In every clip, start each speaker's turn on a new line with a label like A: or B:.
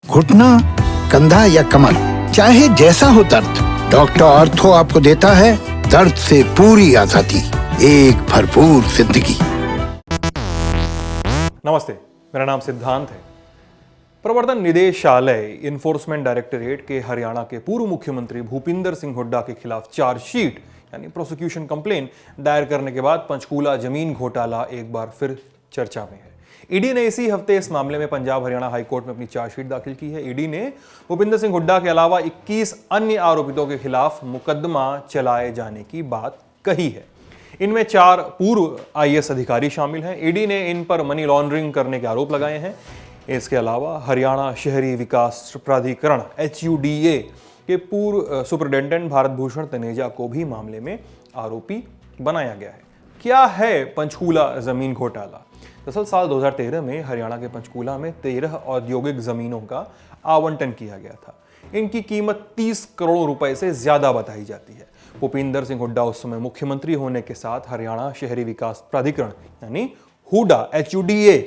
A: घुटना, कंधा या कमर, चाहे जैसा हो दर्द, डॉक्टर ऑर्थो आपको देता है दर्द से पूरी आजादी, एक भरपूर जिंदगी।
B: नमस्ते, मेरा नाम सिद्धांत है। प्रवर्तन निदेशालय इन्फोर्समेंट डायरेक्टरेट के हरियाणा के पूर्व मुख्यमंत्री भूपिंदर सिंह हुड्डा के खिलाफ चार्जशीट यानी प्रोसिक्यूशन कंप्लेन दायर करने के बाद पंचकूला जमीन घोटाला एक बार फिर चर्चा में है। ईडी ने इसी हफ्ते इस मामले में पंजाब हरियाणा हाईकोर्ट में अपनी चार्जशीट दाखिल की है। ईडी ने भूपिंदर सिंह हुड्डा के अलावा 21 अन्य आरोपितों के खिलाफ मुकदमा चलाए जाने की बात कही है। इनमें 4 पूर्व आईएएस अधिकारी शामिल हैं। ईडी ने इन पर मनी लॉन्ड्रिंग करने के आरोप लगाए हैं। इसके अलावा हरियाणा शहरी विकास प्राधिकरण HUDA के पूर्व सुपरिटेंडेंट भारत भूषण तनेजा को भी मामले में आरोपी बनाया गया है। क्या है पंचकूला जमीन घोटाला? दरअसल साल 2013 में हरियाणा के पंचकूला में 13 औद्योगिक जमीनों का आवंटन किया गया था। इनकी कीमत 30 करोड़ रुपए से ज्यादा बताई जाती है। भूपिंदर सिंह हुड्डा उस समय मुख्यमंत्री होने के साथ हरियाणा शहरी विकास प्राधिकरण यानी हुडा HUDA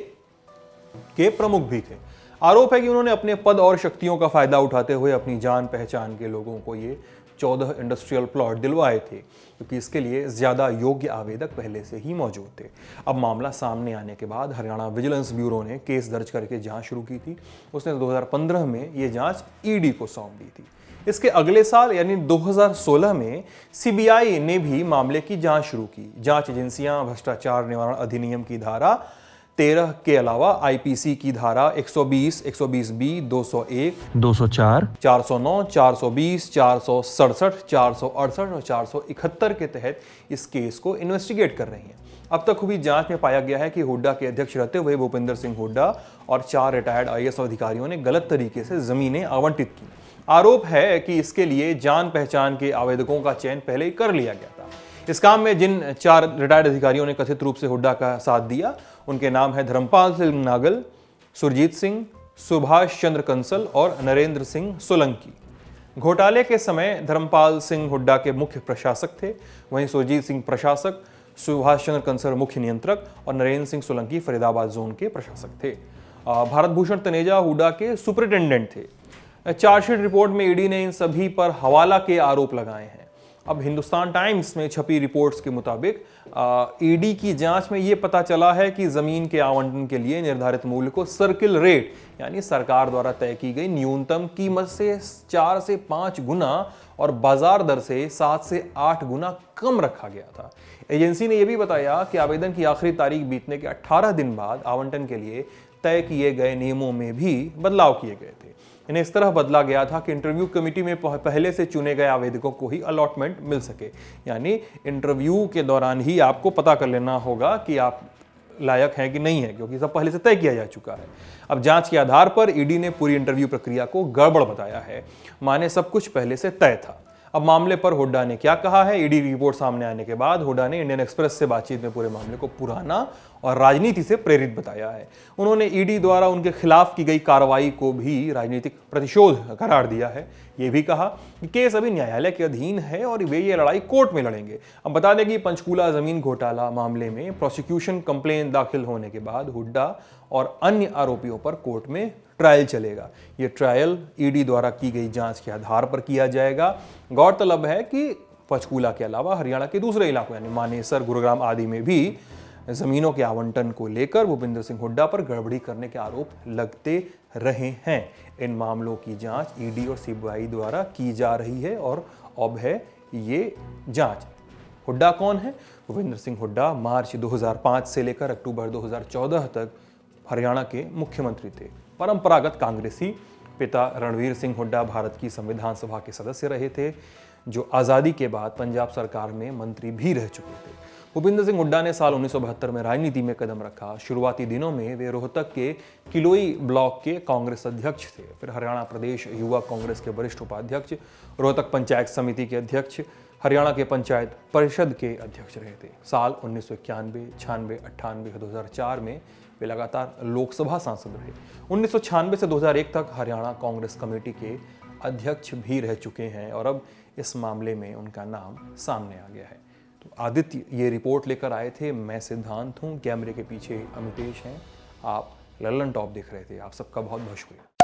B: के प्रमुख भी थे। आरोप है कि उन्होंने अपने पद और शक्तियों का फायदा उठाते हुए अपनी जान पहचान के लोगों को ये 14 इंडस्ट्रियल प्लॉट दिलवाए थे, क्योंकि इसके लिए ज्यादा योग्य आवेदक पहले से ही मौजूद थे। अब मामला सामने आने के बाद हरियाणा विजिलेंस ब्यूरो ने केस दर्ज करके जांच शुरू की थी। उसने 2015 में ये जांच ईडी को सौंप दी थी। इसके अगले साल यानी 2016 में CBI ने भी मामले की जांच शुरू की। जांच एजेंसियां भ्रष्टाचार निवारण अधिनियम की धारा 13 के अलावा IPC की धारा 120, 120B, 201, 204, 409, 420, 467, 468 और 471 के तहत इस केस को इन्वेस्टिगेट कर रही हैं। अब तक हुई जांच में पाया गया है कि हुड्डा के अध्यक्ष रहते हुए भूपिंदर सिंह हुड्डा और 4 रिटायर्ड IAS अधिकारियों ने गलत तरीके से जमीनें आवंटित की। आरोप है कि इसके लिए जान पहचान के आवेदकों का चयन पहले ही कर लिया गया था। इस काम में जिन 4 रिटायर्ड अधिकारियों ने कथित रूप से हुड्डा का साथ दिया, उनके नाम है धर्मपाल सिंह नागल, सुरजीत सिंह, सुभाष चंद्र कंसल और नरेंद्र सिंह सोलंकी। घोटाले के समय धर्मपाल सिंह हुड्डा के मुख्य प्रशासक थे, वहीं सुरजीत सिंह प्रशासक, सुभाष चंद्र कंसल मुख्य नियंत्रक और नरेंद्र सिंह सोलंकी फरीदाबाद जोन के प्रशासक थे। भारत भूषण तनेजा हुड्डा के सुपरिटेंडेंट थे। चार्जशीट रिपोर्ट में ईडी ने इन सभी पर हवाला के आरोप लगाए हैं। अब हिंदुस्तान टाइम्स में छपी रिपोर्ट्स के मुताबिक ईडी की जांच में यह पता चला है कि जमीन के आवंटन के लिए निर्धारित मूल्य को सर्किल रेट यानी सरकार द्वारा तय की गई न्यूनतम कीमत से 4 से 5 गुना और बाजार दर से 7 से 8 गुना कम रखा गया था। एजेंसी ने यह भी बताया कि आवेदन की आखिरी तारीख बीतने के 18 दिन बाद आवंटन के लिए तय किए गए नियमों में भी बदलाव किए गए थे। इन्हें इस तरह बदला गया था कि इंटरव्यू कमेटी में पहले से चुने गए आवेदकों को ही अलॉटमेंट मिल सके, यानी इंटरव्यू के दौरान ही आपको पता कर लेना होगा कि आप लायक हैं कि नहीं है, क्योंकि सब पहले से तय किया जा चुका है। अब जांच के आधार पर ईडी ने पूरी इंटरव्यू प्रक्रिया को गड़बड़ बताया है, माने सब कुछ पहले से तय था। अब मामले पर हुड्डा ने क्या कहा है? ईडी रिपोर्ट सामने आने के बाद हुड्डा ने इंडियन एक्सप्रेस से बातचीत में पूरे मामले को पुराना और राजनीति से प्रेरित बताया है। उन्होंने ईडी द्वारा उनके खिलाफ की गई कार्रवाई को भी राजनीतिक प्रतिशोध करार दिया है। ये भी कहा कि केस अभी न्यायालय के अधीन है और वे ये लड़ाई कोर्ट में लड़ेंगे। अब बता दें कि पंचकूला जमीन घोटाला मामले में प्रोसिक्यूशन कंप्लेन दाखिल होने के बाद हुड्डा और अन्य आरोपियों पर कोर्ट में ट्रायल चलेगा। ये ट्रायल ईडी द्वारा की गई जांच के आधार पर किया जाएगा। गौरतलब है कि पंचकूला के अलावा हरियाणा के दूसरे इलाकों यानी मानेसर, गुरुग्राम आदि में भी जमीनों के आवंटन को लेकर भूपिंदर सिंह हुड्डा पर गड़बड़ी करने के आरोप लगते रहे हैं। इन मामलों की जांच ईडी और CBI द्वारा की जा रही है और अब है ये जांच। हुड्डा कौन है? भूपिंदर सिंह हुड्डा मार्च 2005 से लेकर अक्टूबर 2014 तक हरियाणा के मुख्यमंत्री थे। परंपरागत कांग्रेसी। पिता रणवीर सिंह हुड्डा भारत की संविधान सभा के सदस्य रहे थे, जो आज़ादी के बाद पंजाब सरकार में मंत्री भी रह चुके थे। भूपिंदर सिंह हुड्डा ने साल 1972 में राजनीति में कदम रखा। शुरुआती दिनों में वे रोहतक के किलोई ब्लॉक के कांग्रेस अध्यक्ष थे, फिर हरियाणा प्रदेश युवा कांग्रेस के वरिष्ठ उपाध्यक्ष, रोहतक पंचायत समिति के अध्यक्ष, हरियाणा के पंचायत परिषद के अध्यक्ष रहे थे। साल 1991, 96, 98, 2004 में वे लगातार लोकसभा सांसद रहे। 1996 से 2001 तक हरियाणा कांग्रेस कमेटी के अध्यक्ष भी रह चुके हैं और अब इस मामले में उनका नाम सामने आ गया है। तो आदित्य ये रिपोर्ट लेकर आए थे। मैं सिद्धांत हूँ, कैमरे के पीछे अमितेश हैं। आप लल्लन टॉप देख रहे थे। आप सबका बहुत बहुत शुक्रिया।